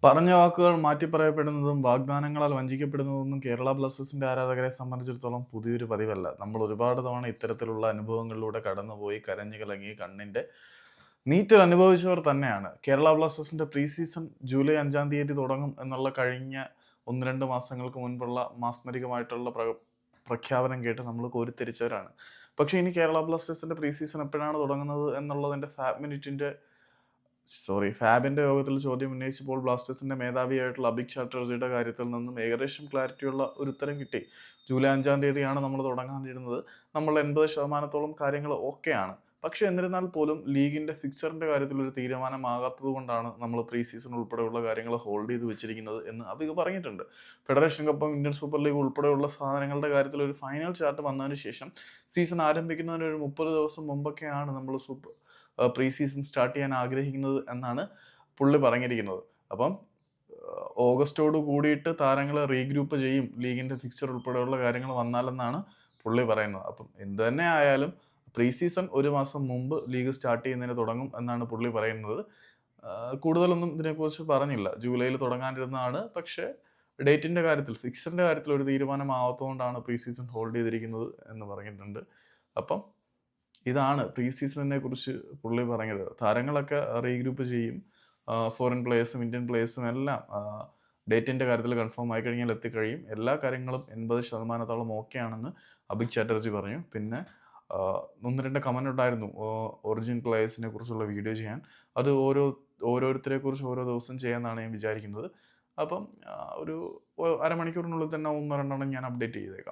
പറഞ്ഞ വാക്കുകൾ മാറ്റിപ്പറയപ്പെടുന്നതും വാഗ്ദാനങ്ങളാൽ വഞ്ചിക്കപ്പെടുന്നതൊന്നും കേരള ബ്ലാസ്റ്റേഴ്സിന്റെ ആരാധകരെ സംബന്ധിച്ചിടത്തോളം പുതിയൊരു പതിവല്ല. നമ്മൾ ഒരുപാട് തവണ ഇത്തരത്തിലുള്ള അനുഭവങ്ങളിലൂടെ കടന്നുപോയി കരഞ്ഞു കലങ്ങി കണ്ണിന്റെ നീറ്റൽ അനുഭവിച്ചവർ തന്നെയാണ്. കേരള ബ്ലാസ്റ്റേഴ്സിന്റെ പ്രീ സീസൺ ജൂലൈ 5-ാം തീയതി തുടങ്ങും എന്നുള്ള കഴിഞ്ഞ 1-2 മാസങ്ങൾക്ക് മുൻപുള്ള മാസ്മരികമായിട്ടുള്ള പ്രഖ്യാപനം കേട്ട് നമ്മൾ കോരിത്തിരിച്ചവരാണ്. പക്ഷേ ഇനി കേരള ബ്ലാസ്റ്റേഴ്സിന്റെ പ്രീ സീസൺ എപ്പോഴാണ് തുടങ്ങുന്നത് എന്നുള്ളതിന്റെ ഫാബിന്റെ യോഗത്തിൽ ചോദ്യം ഉന്നയിച്ചപ്പോൾ ബ്ലാസ്റ്റേഴ്സിന്റെ മേധാവിയായിട്ടുള്ള അഭിക് ചാറ്റർജിയുടെ കാര്യത്തിൽ നിന്നും ഏകദേശം ക്ലാരിറ്റിയുള്ള ഒരു ഉത്തരം കിട്ടി. ജൂലൈ 5-ാം തീയതിയാണ് നമ്മൾ തുടങ്ങാനിരുന്നത്. നമ്മൾ 80% കാര്യങ്ങൾ ഓക്കെയാണ്. പക്ഷെ എന്നിരുന്നാൽ പോലും ലീഗിന്റെ ഫിക്സറിന്റെ കാര്യത്തിൽ ഒരു തീരുമാനമാകാത്തത് കൊണ്ടാണ് നമ്മൾ പ്രീ സീസൺ ഉൾപ്പെടെയുള്ള കാര്യങ്ങൾ ഹോൾഡ് ചെയ്ത് വെച്ചിരിക്കുന്നത് എന്ന് അഭിക് പറഞ്ഞിട്ടുണ്ട്. ഫെഡറേഷൻ കപ്പും ഇന്ത്യൻ സൂപ്പർ ലീഗ് ഉൾപ്പെടെയുള്ള സാധനങ്ങളുടെ കാര്യത്തിൽ ഒരു ഫൈനൽ ചാർട്ട് വന്നതിന് ശേഷം സീസൺ ആരംഭിക്കുന്നതിന് ഒരു 30 ദിവസം മുമ്പൊക്കെയാണ് നമ്മൾ പ്രീ സീസൺ സ്റ്റാർട്ട് ചെയ്യാൻ ആഗ്രഹിക്കുന്നത് എന്നാണ് പുള്ളി പറഞ്ഞിരിക്കുന്നത്. അപ്പം ഓഗസ്റ്റോട് കൂടിയിട്ട് താരങ്ങളെ റീഗ്രൂപ്പ് ചെയ്യും, ലീഗിന്റെ ഫിക്സർ ഉൾപ്പെടെയുള്ള കാര്യങ്ങൾ വന്നാലെന്നാണ് പുള്ളി പറയുന്നത്. അപ്പം എന്ത് തന്നെ ആയാലും പ്രീ സീസൺ 1 മാസം മുമ്പ് ലീഗ് സ്റ്റാർട്ട് ചെയ്യുന്നതിന് തുടങ്ങും എന്നാണ് പുള്ളി പറയുന്നത്. കൂടുതലൊന്നും ഇതിനെക്കുറിച്ച് പറഞ്ഞില്ല. ജൂലൈയിൽ തുടങ്ങാനിരുന്നതാണ്. പക്ഷേ ഡേറ്റിന്റെ കാര്യത്തിൽ, ഫിക്സറിന്റെ കാര്യത്തിൽ ഒരു തീരുമാനമാവാത്തതുകൊണ്ടാണ് പ്രീ സീസൺ ഹോൾഡ് ചെയ്തിരിക്കുന്നത് എന്ന് പറഞ്ഞിട്ടുണ്ട്. അപ്പം ഇതാണ് പ്രീ സീസണിനെ കുറിച്ച് പുള്ളി പറഞ്ഞത്. താരങ്ങളൊക്കെ റീഗ്രൂപ്പ് ചെയ്യും. ഫോറിൻ പ്ലേയേഴ്സും ഇന്ത്യൻ പ്ലേയേഴ്സും എല്ലാം ഡേറ്റിന്റെ കാര്യത്തിൽ കൺഫേം ആയി കഴിഞ്ഞാൽ എത്തിക്കഴിയും. എല്ലാ കാര്യങ്ങളും 80% ഓക്കെ ആണെന്ന് അഭിക് ചാറ്റർജി പറഞ്ഞു. പിന്നെ 1-2 കമന്റ് ഉണ്ടായിരുന്നു ഒറിജിൻ പ്ലേയേഴ്സിനെ കുറിച്ചുള്ള വീഡിയോ ചെയ്യാൻ. അത് ഓരോരുത്തരെ കുറിച്ച് ഓരോ ദിവസം ചെയ്യാമെന്നാണ് ഞാൻ വിചാരിക്കുന്നത്. അപ്പം ഒരു അരമണിക്കൂറിനുള്ളിൽ തന്നെ 1-2 എണ്ണം ഞാൻ അപ്ഡേറ്റ് ചെയ്തേക്കാം.